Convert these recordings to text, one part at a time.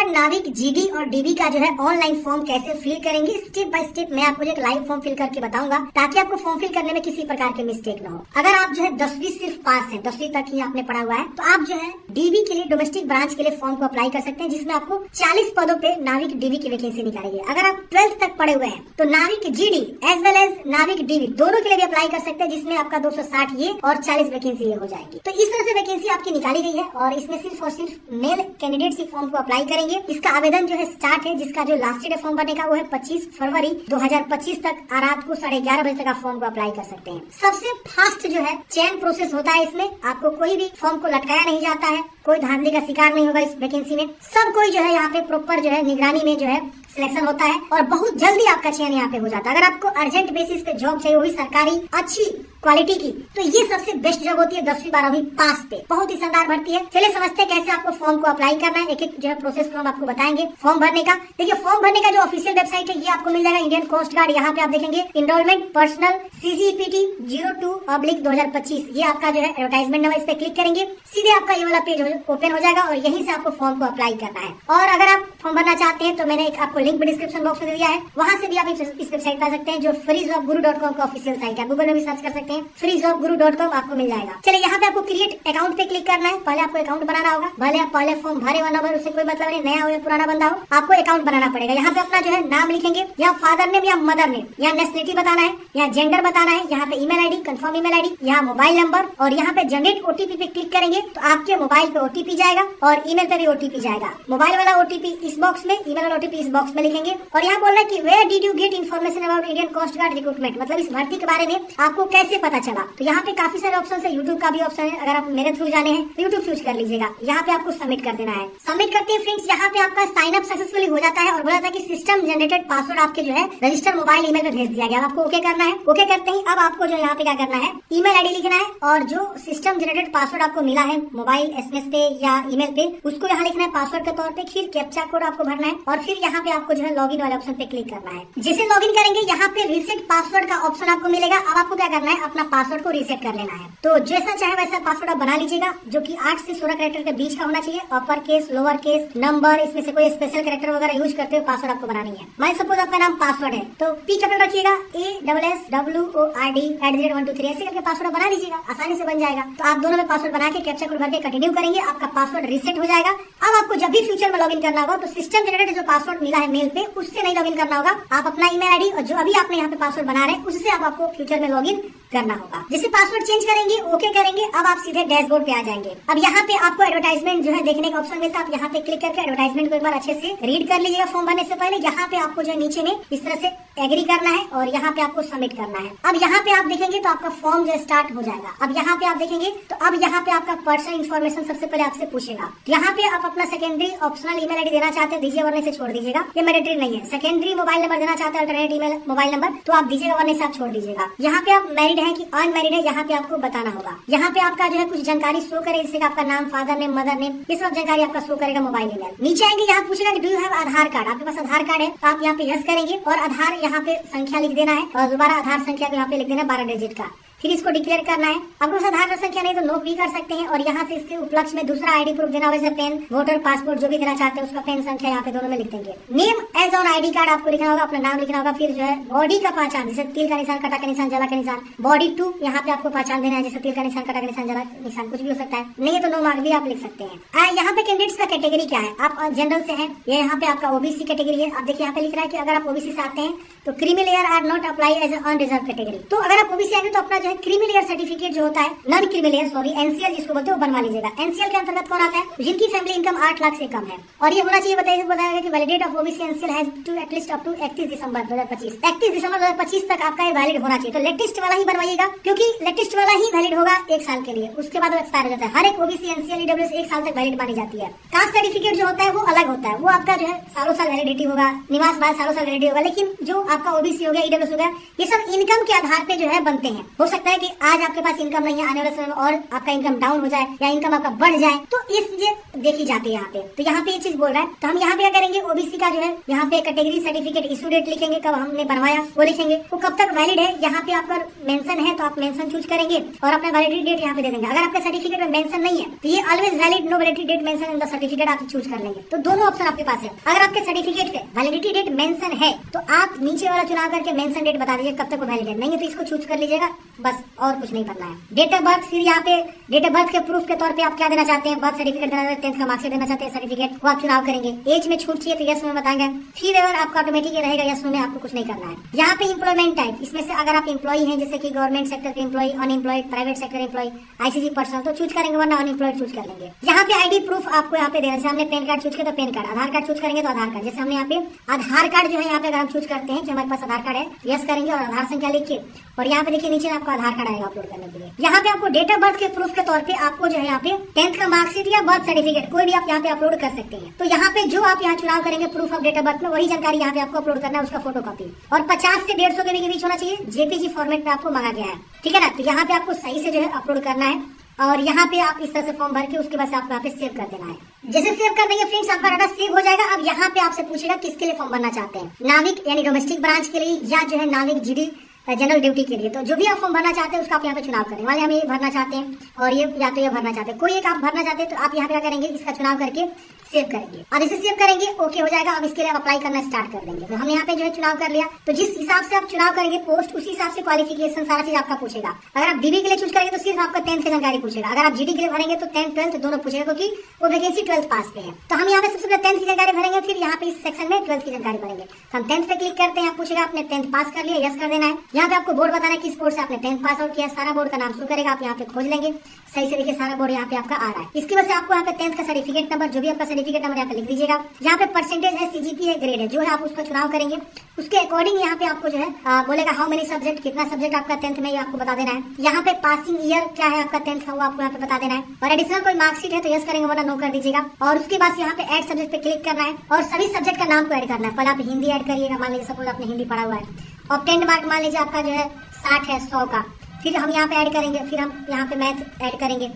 नाविक जीडी और डीबी का जो है ऑनलाइन फॉर्म कैसे फिल करेंगे, स्टेप बाय स्टेप मैं आपको जो एक लाइव फॉर्म फिल करके बताऊंगा, ताकि आपको फॉर्म फिल करने में किसी प्रकार की मिस्टेक ना हो। अगर आप जो है 10वीं सिर्फ पास है, 10वीं तक ही आपने पढ़ा हुआ है, तो आप जो है डीबी के लिए डोमेस्टिक ब्रांच के लिए फॉर्म को अप्लाई कर सकते हैं, जिसमें आपको 40 पदों पे नाविक डीबी की वैकेंसी निकालेगी। अगर आप 12th तक पढ़े हुए हैं तो नाविक जीडी एज वेल एज नाविक डीबी दोनों के लिए भी अप्लाई कर सकते हैं, जिसमें आपका 260 ये और 40 वैकेंसी ये हो जाएगी। तो इस तरह से वैकेंसी आपकी निकाली गई है और इसमें सिर्फ और सिर्फ मेल कैंडिडेट्स ही फॉर्म को अप्लाई करेंगे। इसका आवेदन जो है स्टार्ट है, जिसका जो लास्ट डेट फॉर्म भरने का वो है 25 फरवरी 2025 तक रात को 11:30 बजे तक आप फॉर्म को अप्लाई कर सकते हैं। सबसे फास्ट जो है चयन प्रोसेस होता है, इसमें आपको कोई भी फॉर्म को लटकाया नहीं जाता है, कोई धांधली का शिकार नहीं होगा। इस वैकेंसी में सब कोई जो है यहाँ पे प्रॉपर जो है निगरानी में जो है सिलेक्शन होता है और बहुत जल्दी आपका चयन यहाँ पे हो जाता है। अगर आपको अर्जेंट बेसिस पे जॉब चाहिए, वो भी सरकारी अच्छी क्वालिटी की, तो ये सबसे बेस्ट जॉब होती है 10वीं 12वीं पास पे। बहुत ही शानदार भर्ती है। चलिए समझते हैं कैसे आपको फॉर्म को अप्लाई करना है। एक एक जो है प्रोसेस को हम आपको बताएंगे फॉर्म भरने का। देखिए फॉर्म भरने का जो ऑफिशियल वेबसाइट है ये आपको मिल जाएगा इंडियन कोस्ट गार्ड। यहाँ पे आप देखेंगे इनरोलमेंट पर्सनल CGPT 02/2025, ये आपका जो है एडवर्टाइजमेंट नंबर। इस पे क्लिक करेंगे, सीधे आपका ये वाला पेज ओपन हो जाएगा और यहीं से आपको फॉर्म को अप्लाई करना है। और अगर आप फॉर्म भरना चाहते हैं तो मैंने एक आपको लिंक डिस्क्रिप्शन बॉक्स में दिया है, वहां से भी आप इस वेबसाइट पर आ सकते हैं, जो freejobguru.com का ऑफिशियल साइट है। गूगल में भी सर्च कर सकते हैं, freejobguru.com आपको मिल जाएगा। चलिए यहाँ पे आपको क्रिएट अकाउंट पे क्लिक करना है। पहले आपको अकाउंट बनाना होगा, भले आप पहले फॉर्म भरे हुआ नंबर, उससे कोई मतलब नहीं, नया हो या पुराना बंदा हो, आपको अकाउंट बनाना पड़ेगा। यहाँ पे अपना जो है नाम लिखेंगे, या फादर नेम या मदर नेम, या नेशनलिटी बताना है, या जेंडर बताना है, यहाँ पे email ID, confirm email ID, यहाँ मोबाइल नंबर, और यहाँ पे जनरेट OTP पे क्लिक करेंगे तो आपके मोबाइल पे OTP जाएगा और ईमेल पे भी OTP जाएगा। मोबाइल वाला OTP इस बॉक्स में, ईमेल वाला OTP इस बॉक्स में लिखेंगे। और यहाँ बोल रहा है कि where did you get information about Indian coast guard recruitment, मतलब इस भर्ती के बारे में आपको कैसे पता चला। तो यहाँ पे काफी सारे ऑप्शन है, यूट्यूब का भी ऑप्शन है। अगर आप मेरे थ्रू जाने हैं तो यूट्यूब चूज कर लीजिएगा। यहाँ पे आपको सबमिट कर देना है। सबमिट करते हैं फ्रेंड्स, यहाँ पे आपका साइन अप सक्सेसफुली हो जाता है और बोला था कि सिस्टम जनरेटेड पासवर्ड आपके जो है रजिस्टर मोबाइल ईमेल पे भेज दिया गया। आपको ओके करना है। ओके करते ही अब आपको जो यहाँ पे क्या करना है, ईमेल आईडी लिखना है और जो सिस्टम जनरेटेड पासवर्ड आपको मिला है मोबाइल SMS पे या ईमेल पे, उसको यहाँ लिखना है पासवर्ड के तौर पे। फिर कैप्चा कोड आपको भरना है और फिर यहाँ पे आपको जो है लॉगिन वाले ऑप्शन पे क्लिक करना है। जैसे लॉगिन करेंगे यहाँ पे रीसेट पासवर्ड का ऑप्शन आपको मिलेगा। अब आपको क्या करना है, अपना पासवर्ड को रीसेट कर लेना है। तो जैसा चाहे वैसा पासवर्ड आप बना लीजिएगा, जो कि 8 से 16 कैरेक्टर के बीच का होना चाहिए। Upper case, lower case, number, इसमें से कोई स्पेशल कैरेक्टर वगैरह यूज करते हुए पासवर्ड आपको बनानी है। मान सपोज आपका नाम पासवर्ड है तो P कैपिटल रखिएगा, ASSWORD@123 ऐसे करके पासवर्ड बना लीजिएगा, आसानी से बन जाएगा। तो आप दोनों में पासवर्ड बना के कैप्चा कोड भर के कंटिन्यू करेंगे, आपका पासवर्ड रीसेट हो जाएगा। अब आपको जब भी फ्यूचर में लॉगिन करना होगा तो सिस्टम जनरेटेड जो पासवर्ड मिला है मेल पे, उससे नहीं लॉगिन करना होगा। आप अपना ईमेल आईडी और जो अभी आपने यहाँ पे पासवर्ड बना रहे हैं उससे आपको फ्यूचर में लॉगिन करना होगा। जैसे पासवर्ड चेंज करेंगे, ओके करेंगे, अब आप सीधे डैशबोर्ड पे आ जाएंगे। अब यहाँ पे आपको एडवर्टाइजमेंट जो है देखने का ऑप्शन मिलता है। आप यहाँ पे क्लिक करके एडवर्टाइजमेंट को एक बार अच्छे से रीड कर लीजिएगा फॉर्म भरने से पहले। यहाँ पे आपको जो है नीचे में इस तरह से एग्री करना है और यहाँ पे आपको सबमिट करना है। अब यहाँ पे आप देखेंगे तो आपका फॉर्म जो स्टार्ट हो जाएगा। अब यहाँ पे आप देखेंगे तो अब यहाँ पे आपका पर्सनल इन्फॉर्मेशन सबसे पहले आपसे पूछेगा। यहाँ पे आप अपना सेकेंडरी ऑप्शनल ईमेल आईडी देना चाहते हैं दीजिए, वरना से छोड़ दीजिएगा, ये मैंडेटरी नहीं है। सेकेंडरी मोबाइल नंबर देना चाहते हैं, अल्टरनेट ईमेल मोबाइल नंबर, तो आप दीजिएगा, वरना से आप छोड़ दीजिएगा। यहाँ पे आप मैरिड है कि अनमैरिड है, यहाँ पे आपको बताना होगा। यहाँ पे आपका जो है कुछ जानकारी शो करे, जैसे आपका नाम, फादर नेम, मदर नेम, ये सब जानकारी आपका शो करेगा, मोबाइल ईमेल। नीचे आएंगे, यहाँ पूछेगा कि do you have Aadhaar card, आपके पास आधार कार्ड है तो आप यहाँ पे यस करेंगे और आधार यहाँ पे संख्या लिख देना है और दोबारा आधार संख्या को यहाँ पे लिख देना 12 डिजिट का। फिर इसको डिक्लेयर करना है। आपके पास आधार कार्ड संख्या नहीं तो नो भी कर सकते हैं और यहाँ से इसके उपलक्ष्य में दूसरा आईडी प्रूफ देना, वैसे पेन, वोटर, पासपोर्ट जो भी देना चाहते हैं उसका पेन संख्या यहाँ पे दोनों में लिख देंगे। Name as on ID card आपको लिखना होगा, अपना नाम लिखना होगा। फिर जो है बॉडी का पहचान, जैसे तिल का निशान, कटा का निशान, जला का निशान, बॉडी 2 यहाँ पे आपको पहचान देना है, जैसे तिल का निशान, कटा का निशान, जला निशान, कुछ भी हो सकता है। नहीं है तो नो मार्क भी आप लिख सकते हैं। यहाँ पे कैंडिडेट्स का कैटेगरी क्या है, आप जनरल से है, ये यहाँ पे आपका OBC कैटेगरी है। आप देखिए यहाँ पे लिख रहा है कि अगर आप OBC से आते हैं तो creamy layer are not apply as unreserve category. तो अगर आप OBC आएंगे तो अपना जो है क्रीमी लेयर सर्टिफिकेट जो होता है, non creamy layer sorry NCL जिसको बोलते हैं, वो बनवा लीजिएगा। NCL के अंतर्गत कौन आता है, जिनकी फैमिली इनकम 8 लाख से कम है। और ये होना चाहिए, बताया कि validate of OBC NCL has to at least up to 31 दिसंबर 2025। 31 दिसंबर 2025 तक आपका ये वैलिड होना चाहिए। तो लेटेस्ट वाला ही बनवाइएगा, क्योंकि लेटेस्ट वाला ही वैलिड होगा 1 साल के लिए, उसके बाद वो एक्सपायर हो जाता है। हर एक OBC NCL EWS 1 साल तक वैलिड मानी जाती है। कास्ट सर्टिफिकेट जो होता है वो अलग होता है, वो आपका जो है सालों साल वैलिडिटी होगा, निवास बाद सालों साल वैलिडिटी होगा। लेकिन जो आपका OBC हो गया, EWS हो गया, ये सब इनकम के आधार पे जो है बनते हैं। हो सकता है कि आज आपके पास इनकम नहीं है, आने वाले समय में और आपका इनकम डाउन हो जाए या इनकम आपका बढ़ जाए, तो ये चीजें देखी जाती है यहाँ पे। तो यहाँ पे ये चीज बोल रहा है, तो हम यहाँ पे क्या करेंगे, ओबीसी का जो है यहाँ पे कैटेगरी सर्टिफिकेट इशू डेट लिखेंगे, कब हमने बनवाया वो लिखेंगे, वो कब तक वैलिड है यहाँ पे आपका मेंशन है तो आप मेंशन चूज करेंगे और अपना वैलिडिटी डेट यहाँ पे दे देंगे। अगर आपके सर्टिफिकेट में मेंशन नहीं है तो ये always valid, no validity date mention in the certificate आप चूज कर लेंगे। तो दोनों ऑप्शन आपके पास है। अगर आपके सर्टिफिकेट पे वैलिडिटी डेट मेंशन है तो आप नीचे वाला चुनाव करके मेंशन डेट बता दीजिए कब तक वो वैलिड है, नहीं है तो इसको चूज कर लीजिएगा, बस और कुछ नहीं करना है। डेट ऑफ बर्थ, फिर यहाँ पे डेट ऑफ बर्थ के प्रूफ के तौर पे आप क्या देना चाहते हैं, बर्थ सर्टिफिकेट देना चाहते हैं, 10th का मार्कशीट देना चाहते हैं, सर्टिफिकेट वो आप चुनाव करेंगे। एज में छूट चाहिए तो यस में बताएंगे, फी वेवर आपका ऑटोमेटिक रहेगा, यस में आपको कुछ नहीं करना है। यहाँ पे इंप्लॉयमेंट टाइप, इसमें से अगर आप एम्प्लॉय हैं जैसे कि गवर्नमेंट सेक्टर के employ, unemployed, private sector employ, ICC person तो चूज करेंगे, वरना अनएम्प्लॉयड चूज कर लेंगे। यहाँ पे आईडी प्रूफ आपको यहाँ पे देना, जैसे हमने पैन कार्ड चूज किया तो पैन कार्ड, आधार कार्ड चूज करेंगे तो आधार कार्ड, जैसे हमने यहाँ पे आधार कार्ड जो है यहाँ पे अगर हम चूज करते हैं कि हमारे पास आधार कार्ड है, यस करेंगे और आधार संख्या लिखिए और यहाँ पे देखिए नीचे आपको आधार कार्ड आएगा अपलोड करने के लिए। यहाँ पे आपको डेट ऑफ बर्थ के प्रूफ के तौर पे आपको जो है यहाँ पे 10th का मार्कशीट या बर्थ सर्टिफिकेट कोई भी आप यहाँ पे अपलोड कर सकते हैं। तो यहाँ पे जो आप यहाँ चुनाव करेंगे proof of date of birth में वही जानकारी यहाँ पे आपको अपलोड करना है, उसका फोटो कॉपी, और 50 से 150 के बीच होना चाहिए, जेपीजी फॉर्मेट में आपको मांगा गया है, ठीक है ना। तो यहाँ पे आपको सही से जो है अपलोड करना है और यहाँ पे आप इस तरह से फॉर्म भर के उसके बाद आपको यहाँ पे सेव कर देना है। जैसे सेव कर देंगे फ्रेंड्स आपका डाटा सेव हो जाएगा। अब यहाँ पे आपसे पूछेगा किसके लिए फॉर्म भरना चाहते हैं, नाविक यानी डोमेस्टिक ब्रांच के लिए या जो है नाविक जीडी जनरल ड्यूटी के लिए। तो जो भी आप फॉर्म भरना चाहते हैं उसका आप यहाँ पे चुनाव करें, वाले हम ये भरना चाहते हैं और ये या तो ये भरना चाहते हैं, कोई एक आप भरना चाहते हैं तो आप यहाँ पे क्या करेंगे, इसका चुनाव करके सेव करेंगे। अब इसे सेव करेंगे ओके हो जाएगा। अब इसके लिए आप अप्लाई करना स्टार्ट कर देंगे। तो हम यहाँ पे जो है चुनाव कर लिया, तो जिस हिसाब से आप चुनाव करेंगे पोस्ट उसी हिसाब से क्वालिफिकेशन सारा चीज आपका पूछेगा। अगर आप डीबी के लिए चूज करेंगे तो सिर्फ आपका 10th की जानकारी पूछेगा, अगर आप जीडी के लिए भरेंगे तो 10th 12th दोनों पूछेगा क्योंकि वो वैकेंसी 12th पास पे है। तो हम यहाँ पे सबसे पहले 10th की जानकारी भरेंगे, फिर यहाँ पे इस सेक्शन में 12th की जानकारी भरेंगे। तो हम 10th पे क्लिक करते हैं, पूछेगा आपने 10th पास कर लिया, यस कर देना है। यहाँ पे आपको बोर्ड बताना है किस बोर्ड से आपने 10th पास आउट किया, सारा बोर्ड का नाम शो करेगा, आप यहाँ पे खोज लेंगे सही से, देखिए सारा बोर्ड यहाँ पे आपका आ रहा है। इसकी वजह से आपको यहाँ पे 10th का सर्टिफिकेट नंबर, जो भी आपका सर्टिफिकेट नंबर यहाँ पे लिख दीजिएगा। यहाँ पे परसेंटेज है, सीजीपी है, ग्रेड है, जो है आप उसका चुनाव करेंगे, उसके अकॉर्डिंग यहाँ पे आपको जो है बोलेगा हाउ मेनी सब्जेक्ट, कितना सब्जेक्ट आपका 10th में ये आपको बता देना है। यहाँ पे पासिंग ईयर क्या है आपका 10th का वो आपको यहाँ पे बता देना है, और एडिशनल कोई मार्कशीट है तो यस करेंगे वरना नो कर दीजिएगा। और उसके बाद यहाँ पे ऐड सब्जेक्ट पे क्लिक करना है और सभी सब्जेक्ट का नाम को ऐड करना है। पहले आप हिंदी ऐड करिएगा, मान लीजिए सपोज आपने हिंदी पढ़ा हुआ है, ऑब्टेन्ड मार्क मान लीजिए आपका जो है 60 है 100 का, फिर हम यहाँ पे ऐड करेंगे, फिर हम यहाँ पे मैथ ऐड करेंगे।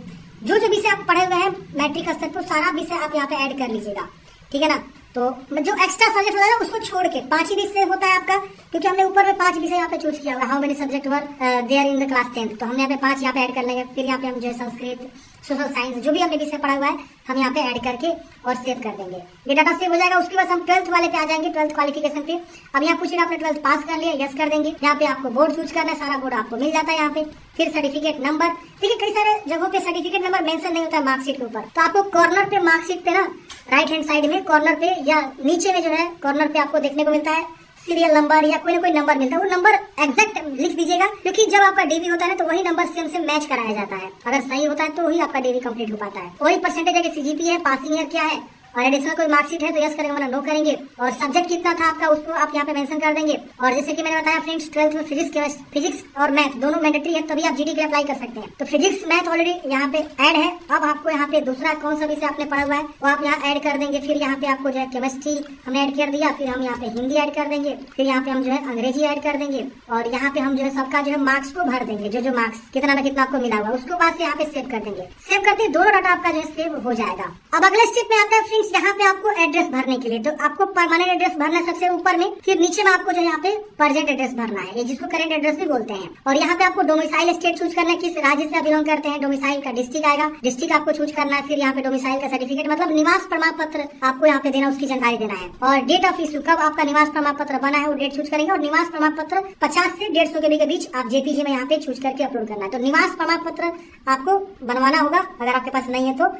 जो जो विषय आप पढ़े हुए हैं मैट्रिक स्तर पर सारा विषय आप यहाँ पे ऐड कर लीजिएगा, ठीक है ना। तो जो एक्स्ट्रा सब्जेक्ट होता है उसको छोड़ के 5 ही विषय होता है आपका, क्योंकि हमने ऊपर में 5 विषय यहाँ पे चूज किया हुआ है, how many subject were there in the class 10th, तो हमने यहाँ पे 5 यहाँ पे ऐड कर लेंगे। फिर यहाँ पे हम जो है संस्कृत, सोशल साइंस, जो भी हमने विषय पढ़ा हुआ है हम यहाँ पे ऐड करके और सेव कर देंगे। ये डाटा सेव हो जाएगा। उसके बाद हम 12th वाले पे आ जाएंगे, 12th क्वालिफिकेशन पे। अब यहाँ पूछेगा आपने 12th पास कर लिया, यस कर देंगे। यहाँ पे आपको बोर्ड चूज करना है, सारा बोर्ड आपको मिल जाता है यहाँ पे। फिर सर्टिफिकेट नंबर, देखिए कई सारे जगहों पे सर्टिफिकेट नंबर मेंशन नहीं होता है मार्कशीट के ऊपर, तो आपको कॉर्नर पे मार्कशीट पे ना राइट हैंड साइड में कॉर्नर पे या नीचे में जो है कॉर्नर पे आपको देखने को मिलता है सीरियल नंबर या कोई ना कोई नंबर मिलता है, वो नंबर एग्जैक्ट लिख दीजिएगा, क्योंकि जब आपका डीवी होता है ना तो वही नंबर सेम से मैच कराया जाता है। अगर सही होता है तो वही आपका डीवी कंप्लीट हो पाता है। वही परसेंटेज है कि सीजीपी है, पासिंग ईयर क्या है और एडिशनल कोई मार्कशीट है तो यस करेंगे वरना नो करेंगे। और सब्जेक्ट कितना था आपका उसको आप यहाँ पे मेंशन कर देंगे। और जैसे कि मैंने बताया फ्रेंड्स 12th में फिजिक्स और मैथ दोनों मैंडेटरी है, तभी आप जीडी के लिए अप्लाई कर सकते हैं। तो फिजिक्स मैथ ऑलरेडी यहाँ पे ऐड है। अब आपको यहाँ पे दूसरा कौन सा विषय आपने पढ़ा हुआ है वो आप यहाँ ऐड कर देंगे। फिर यहाँ पे आपको जो है केमिस्ट्री हमने ऐड कर दिया, फिर हम यहाँ पे हिंदी ऐड कर देंगे, फिर यहाँ पे हम जो है अंग्रेजी ऐड कर देंगे और यहाँ पे हम जो है सबका जो है मार्क्स को भर देंगे, जो मार्क्स कितना में कितना आपको मिला हुआ उसको बाद से यहाँ पे सेव कर देंगे। सेव करते दोनों डाटा आपका जो है सेव हो जाएगा। अब अगले स्टेप में आता है फ्रेंड्स, यहाँ पे आपको एड्रेस भरने के लिए, तो आपको परमानेंट एड्रेस भरना है सबसे ऊपर में, फिर नीचे में आपको जो यहाँ पे प्रेजेंट एड्रेस भरना है, ये जिसको करेंट एड्रेस भी बोलते हैं। और यहाँ पे आपको डोमिसाइल स्टेट चूज करना है, किस राज्य से आप बिलोंग करते हैं, डोमिसाइल का डिस्ट्रिक्ट आएगा, डिस्ट्रिक्ट आपको चूज करना है। फिर यहाँ पे डोमिसाइल का सर्टिफिकेट मतलब निवास प्रमाण पत्र आपको यहाँ पे देना, उसकी जानकारी देना है। और डेट ऑफ इश्यू, कब आपका निवास प्रमाण पत्र बना है वो डेट चूज करेंगे। और निवास प्रमाण पत्र 50 से 150 के बीच आप जेपीजी में यहाँ पे चूज करके अपलोड करना है। तो निवास प्रमाण पत्र आपको बनवाना होगा, अगर आपके पास नहीं है तो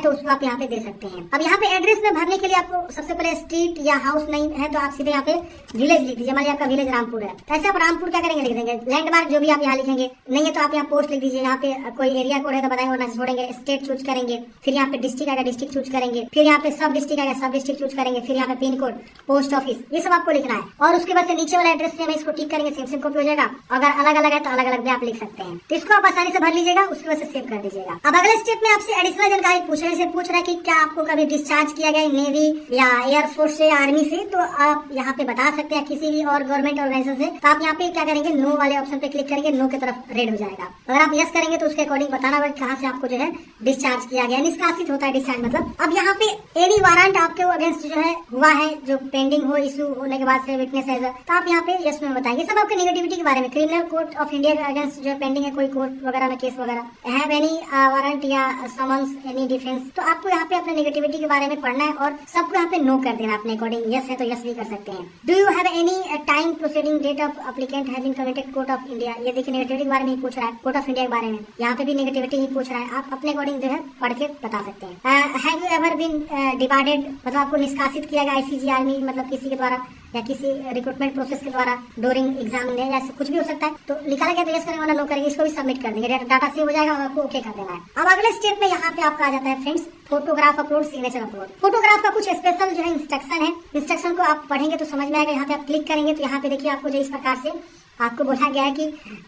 उसको आप यहाँ पे दे सकते हैं। अब यहाँ पे एड्रेस में भरने के लिए आपको सबसे पहले स्ट्रीट या हाउस नहीं है तो आप सीधे यहाँ पे विलेज लिख दीजिए। मान लीजिए आपका विलेज रामपुर है, ऐसे आप रामपुर क्या करेंगे लिख देंगे। लैंडमार्क जो भी आप यहाँ लिखेंगे, नहीं है तो आप यहाँ पोस्ट लिख दीजिए। यहाँ पे कोई एरिया कोड है तो बताएंगे वरना छोड़ेंगे। स्टेट चूज करेंगे, फिर यहाँ पे डिस्ट्रिक्ट आएगा, डिस्ट्रिक्ट चूज करेंगे, फिर यहाँ पे सब डिस्ट्रिक्ट आएगा, सब डिस्ट्रिक्ट चूज करेंगे, फिर यहाँ पे पिन कोड, पोस्ट ऑफिस, ये सब आपको लिखना है। और उसके बाद से नीचे वाला एड्रेस से हम इसको टिक करेंगे, सेम कॉपी हो जाएगा। अगर अलग अलग है तो अलग अलग भी आप लिख सकते हैं। तो इसको आप आसानी से भर लीजिएगा, उसके बाद से सेव कर दीजिएगा। अब अगले स्टेप में आपसे एडिशनल जानकारी पूछ रहा है कि क्या आपको कभी डिस्चार्ज डिस्चार्ज किया गया नेवी या एयरफोर्स से, आर्मी से, तो आप यहाँ पे बता सकते हैं किसी भी और गवर्नमेंट ऑर्गेनाइजेशन से। तो आप यहाँ पे क्या करेंगे, नो वाले ऑप्शन पे क्लिक करेंगे, नो की तरफ रेड हो जाएगा। अगर आप यस करेंगे तो उसके अकॉर्डिंग बताना होगा कहाँ से आपको जो है डिस्चार्ज किया गया, निष्कासित होता है डिस्चार्ज मतलब। अब यहाँ पे एनी वारंट आपके अगेंस्ट जो है हुआ है, जो पेंडिंग हो, इशू होने के बाद से विटनेस एज, तो आप यहाँ पे यस में बताएंगे। सब आपके नेगेटिविटी के बारे में, क्रिमिनल कोर्ट ऑफ इंडिया के अगेंस्ट जो पेंडिंग है कोई कोर्ट वगैरह में केस वगैरह, हैव एनी वारंट या समन्स एनी डिफेंस, तो आपको यहाँ पे अपने नेगेटिविटी के बारे में पढ़ना है और सबको यहाँ पे नो कर देना अपने अकॉर्डिंग। यस है तो यस भी कर सकते हैं। Do you have any time proceeding date of applicant has been committed court of India, ये देखिए नेगेटिविटी के बारे में ही पूछ रहा है, कोर्ट ऑफ इंडिया के बारे में, यहाँ पे भी नेगेटिविटी ही पूछ रहा है। आप अपने अकॉर्डिंग जो है पढ़ के बता सकते हैं। Have you ever been divided, मतलब आपको निष्कासित किया गया आईसीजी आर्मी, मतलब किसी के द्वारा या किसी रिक्रूटमेंट प्रोसेस के द्वारा ड्यूरिंग एग्जाम में, या कुछ भी हो सकता है। तो निकाला गया तो यस करेंगे, वरना नो करेंगे, इसको भी सबमिट कर देंगे, डाटा सेव हो जाएगा और आपको ओके कर देना है। अब अगले स्टेप में यहाँ पे आपका आ जाता है friends photograph upload, signature upload. Photograph का कुछ स्पेशल जो है इंस्ट्रक्शन है, इंस्ट्रक्शन को आप पढ़ेंगे तो समझ में आएगा। यहाँ पे आप क्लिक करेंगे तो यहाँ पे देखिए आपको जो इस प्रकार से आपको बोला गया है कि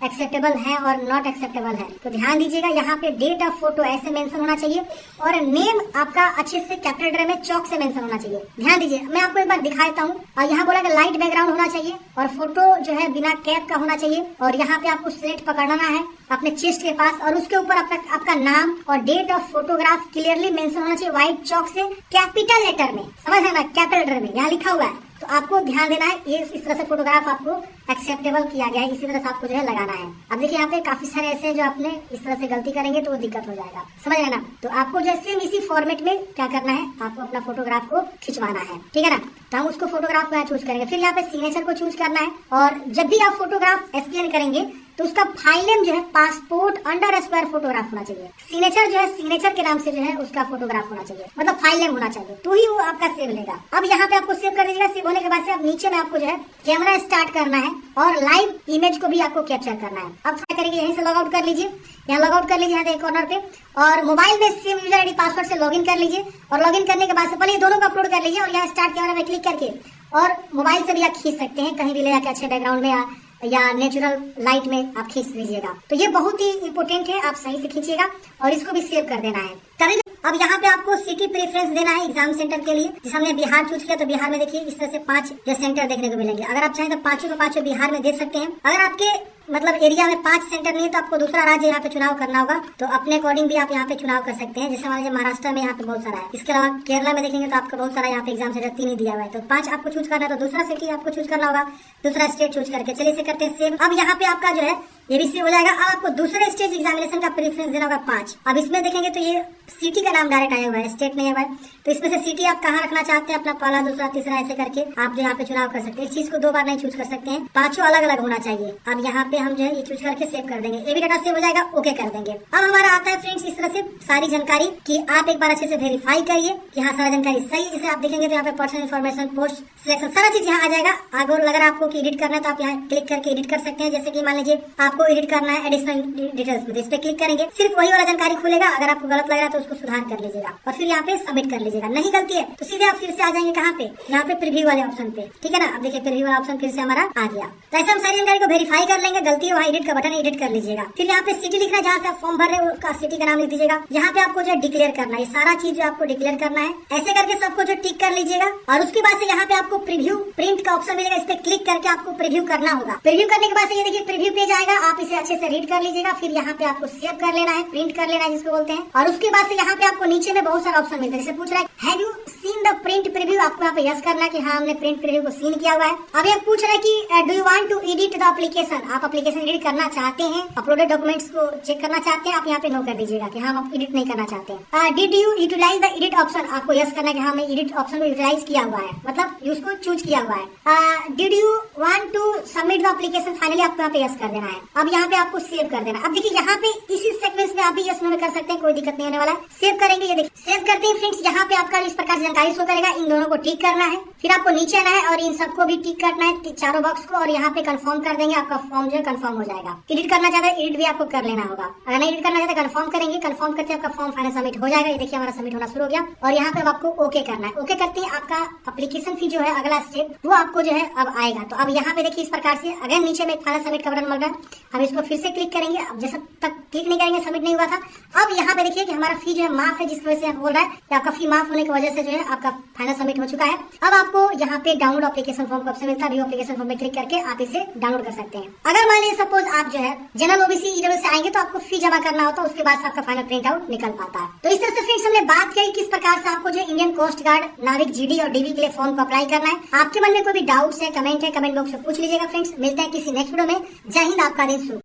एक्सेप्टेबल है और नॉट एक्सेप्टेबल है। तो ध्यान दीजिएगा, यहाँ पे डेट ऑफ फोटो ऐसे मेंशन होना चाहिए और नेम आपका अच्छे से कैपिटल लेटर में चौक से मेंशन होना चाहिए। ध्यान दीजिए, मैं आपको एक बार दिखा देता हूँ। और यहाँ बोला कि लाइट बैकग्राउंड होना चाहिए और फोटो जो है बिना कैप का होना चाहिए और यहाँ पे आपको स्लेट पकड़ना है अपने चेस्ट के पास और उसके ऊपर आपका नाम और date of photograph clearly mention होना चाहिए व्हाइट चौक से कैपिटल लेटर में, समझ है ना, कैपिटल लेटर में यहाँ लिखा हुआ है। तो आपको ध्यान देना है, ये इस तरह से फोटोग्राफ आपको एक्सेप्टेबल किया गया है, इसी तरह से आपको जो है लगाना है। अब देखिए यहाँ पे काफी सारे ऐसे जो आपने इस तरह से गलती करेंगे तो वो दिक्कत हो जाएगा, समझ गए ना। तो आपको जो सेम इसी फॉर्मेट में क्या करना है, आपको अपना फोटोग्राफ को खिंचवाना है, ठीक है ना। तो हम उसको फोटोग्राफ को चूज करेंगे, फिर यहाँ पे सिग्नेचर को चूज करना है और जब भी आप फोटोग्राफ स्कैन करेंगे तो उसका फाइल नेम जो है पासपोर्ट अंडर स्क्वायर फोटोग्राफ होना चाहिए। सिग्नेचर जो है सिग्नेचर के नाम से जो है उसका फोटोग्राफ होना चाहिए, मतलब फाइल नेम होना चाहिए, तो ही वो आपका सेव लेगा। अब यहाँ पे आपको सेव कर दीजिएगा। सेव होने के बाद से अब नीचे में आपको जो है कैमरा स्टार्ट करना है और लाइव इमेज को भी आपको कैप्चर करना है। अब क्या करेंगे, यहीं से लॉग आउट कर लीजिए, यहाँ लॉग आउट कर लीजिए, यहाँ कॉर्नर पे, और मोबाइल में सेम यूजर आईडी पासवर्ड से लॉगिन कर लीजिए और लॉगिन करने के बाद से पहले दोनों को अपलोड कर लीजिए और यहाँ स्टार्ट कैमरा में क्लिक करके और मोबाइल से भी आप खींच सकते हैं, कहीं भी ले जाके अच्छे बैकग्राउंड में या नेचुरल लाइट में आप खींच लीजिएगा। तो ये बहुत ही इंपॉर्टेंट है, आप सही से खींचिएगा और इसको भी सेव कर देना है। तभी अब यहाँ पे आपको सिटी प्रेफरेंस देना है एग्जाम सेंटर के लिए। जैसे हमने बिहार चूज किया तो बिहार में देखिए इस तरह से 5 सेंटर देखने को मिलेंगे। अगर आप चाहें तो पांचों के पांचों बिहार में दे सकते हैं। अगर आपके मतलब एरिया में 5 सेंटर नहीं है तो आपको दूसरा राज्य यहाँ पे चुनाव करना होगा, तो अपने अकॉर्डिंग भी आप यहाँ पे चुनाव कर सकते हैं। जैसे मान लीजिए महाराष्ट्र में यहाँ पे बहुत सारा है, इसके अलावा केरला में देखेंगे तो आपको बहुत सारा यहाँ पे एग्जाम सेंटर 3 ही दिया हुआ है। तो 5 आपको चूज करना है, तो दूसरा सिटी आपको चूज करना होगा, दूसरा स्टेट चूज करके। चलिए इसे करते हैं सेव। अब यहाँ पे आपका जो है ये भी सेव हो जाएगा। अब आपको दूसरे स्टेज एग्जामिनेशन का प्रेफरेंस देना होगा 5। अब इसमें देखेंगे तो ये सिटी का नाम डायरेक्ट आया हुआ है, स्टेट नहीं हुआ है। तो इसमें से सिटी आप कहाँ रखना चाहते हैं, अपना पहला दूसरा तीसरा ऐसे करके आप जो यहाँ पे चुनाव कर सकते हैं। इस चीज को 2 बार नहीं चूज कर सकते हैं, 5 अलग अलग होना चाहिए। अब यहाँ पे हम जो है ये चूज करके सेव कर देंगे, ये भी डाटा सेव हो जाएगा, ओके कर देंगे। अब हमारा आता है फ्रेंड्स इस तरह से सारी जानकारी कि आप एक बार अच्छे से वेरीफाई करिए कि हाँ सारा जानकारी सही है। जैसे आप देखेंगे तो यहाँ पे पर्सनल इन्फॉर्मेशन, पोस्ट सिलेक्शन, सारा चीज यहाँ आ जाएगा। अगर आपको एडिट करना है तो आप यहाँ क्लिक करके एडिट कर सकते हैं। जैसे कि मान लीजिए आपको एडिट करना है एडिशनल डिटेल्स में, इस पे क्लिक करेंगे, सिर्फ वही वाला जानकारी खुलेगा। अगर आपको गलत लग रहा है तो उसको सुधार कर लीजिएगा और फिर यहाँ पे सबमिट कर लीजिएगा। नहीं गलती है तो सीधे आप फिर से आ जाएंगे कहाँ पे, यहाँ पे प्रीव्यू वाले ऑप्शन पे, ठीक है ना। अब देखिए प्रीव्यू वाला ऑप्शन फिर से हमारा आ गया। तो ऐसे हम सारी जानकारी को वेरीफाई कर लेंगे। गलती है वहाँ एडिट का बटन एडिट कर लीजिएगा। फिर यहाँ पे सिटी लिखना है, जहाँ से आप फॉर्म भर रहे हैं उसका सिटी का नाम लिख दीजिएगा। यहाँ पे आपको जो है डिक्लेयर करना है, सारा चीज जो आपको डिक्लेयर करना है। ऐसे करके सबको जो टिक कर लीजिएगा और उसके बाद से यहाँ पे आपको प्रीव्यू प्रिंट का ऑप्शन मिलेगा, इस पे क्लिक करके आपको प्रीव्यू करना होगा। प्रीव्यू करने के बाद से ये देखिए प्रीव्यू पेज आएगा, आप इसे अच्छे से रीड कर लीजिएगा। फिर यहाँ पे आपको सेव कर लेना है, प्रिंट कर लेना है जिसको बोलते हैं। और उसके बाद से यहाँ पे आपको नीचे में बहुत सारा ऑप्शन मिलता है। जैसे पूछ रहा है have you seen the print preview, आपको यहाँ पे यस करना है कि हाँ हमने प्रिंट प्रीव्यू को सीन किया हुआ है। अब ये पूछ रहा है कि do you want to edit the application, आप एप्लीकेशन एडिट करना चाहते हैं, अपलोडेड डॉक्यूमेंट्स को चेक करना चाहते हैं, आप यहाँ पे नो कर दीजिएगा कि हाँ हम एडिट नहीं करना चाहते हैं। Did you utilise the edit option, आपको यस करना है कि हाँ हमने एडिट ऑप्शन को यूटिलाइज किया हुआ है, मतलब उसको चूज किया हुआ है। Did you want to submit the application, finally आपको यहाँ पे यस कर देना है। अब यहाँ पे आपको सेव कर देना। अब देखिए यहाँ पे इसी सेक्वेंस में आप भी यस नो कर सकते हैं, कोई दिक्कत नहीं होने वाला है। सेव करेंगे, ये देखिए सेव करते हैं फ्रेंड्स। यहाँ पे आपका इस प्रकार से जानकारी शो करेगा, इन दोनों को टिक करना है, फिर आपको नीचे आना है और इन सबको भी टिक करना है, चारों बॉक्स को, और यहाँ पे कंफर्म कर देंगे। आपका फॉर्म जो है कंफर्म हो जाएगा। एडिट करना चाहते हैं एडिट भी आपको कर लेना होगा, अगर नहीं एडिट करना चाहते कंफर्म करेंगे, कंफर्म करके आपका फॉर्म फाइनल सबमिट हो जाएगा। ये देखिए हमारा सबमिट होना शुरू हो गया और यहाँ पे आपको ओके करना है। ओके करते हैं आपका एप्लीकेशन फी जो है अगला स्टेप वो आपको जो है अब आएगा। तो अब यहाँ पे देखिए इस प्रकार से अगर नीचे में फाइनल सबमिट का बटन मिल रहा है, हम इसको फिर से क्लिक करेंगे। अब जैसे तक क्लिक नहीं करेंगे सबमिट नहीं हुआ था। अब यहाँ पे देखिए कि हमारा फी जो है माफ है, जिसकी वजह से बोल रहा है कि आपका फी माफ होने होने की वजह से जो है आपका फाइनल सबमिट हो चुका है। अब आपको यहाँ पे डाउनलोड एप्लीकेशन फॉर्म का ऑप्शन मिलता है, व्यू एप्लीकेशन फॉर्म में क्लिक करके आप इसे डाउनलोड कर सकते हैं। अगर मान लीजिए सपोज आप जो है जनरल ओबीसी ईडब्ल्यू से आएंगे तो आपको फी जमा करना होता है, उसके बाद आपका फाइनल प्रिंट आउट निकल पाता है। तो इस तरह से फ्रेंड्स हमने बात की किस प्रकार से आपको जो इंडियन कोस्ट गार्ड, नाविक, जीडी और डीवी के लिए फॉर्म को अप्लाई करना है। आपके मन में कोई भी डाउट्स है, कमेंट बॉक्स में पूछ लीजिएगा फ्रेंड्स। मिलते हैं किसी नेक्स्ट वीडियो में। जय हिंद, आपका दिन शुभ।